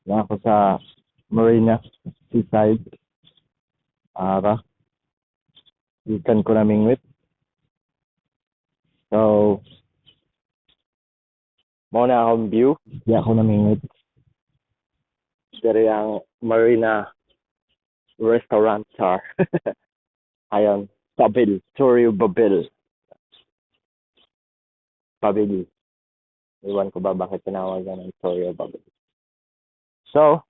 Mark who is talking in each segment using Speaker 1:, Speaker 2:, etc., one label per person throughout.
Speaker 1: na ako sa Marina Seaside. Ara, ikan ko na mingwit. So, mo na akong view. Di ako namingwit. Dari ang Marina Restaurant Char. Ayon, Babil. Torrio Babil. Babil. Iwan ko ba bakit tinawagan ng Torrio Babil. So,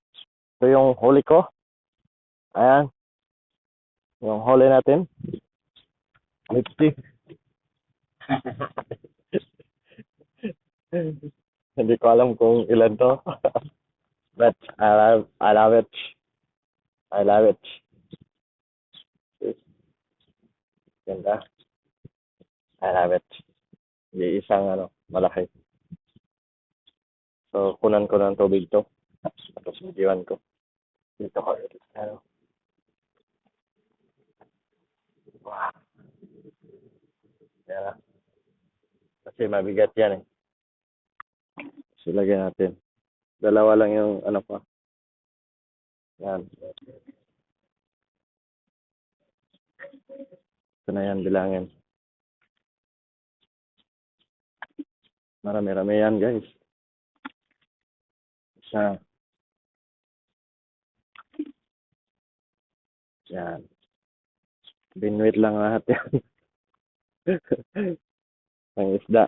Speaker 1: ito yung huli ko. Ayan. Yung huli natin. Lipstick. Hindi ko alam kung ilan to. But I love it. I love it. Ganda. I love it. Yung isang malaki. So, kunan ko ng tubig to. Tapos iwan ko. Dito ko. Wow. Yan. Kasi mabigat yan eh. So, lagyan natin. Dalawa lang yung pa. Yan. Ito na yan, bilangin. Marami-rami yan, guys. Isa. Yan. Binuit lang lahat yan. Ang isda.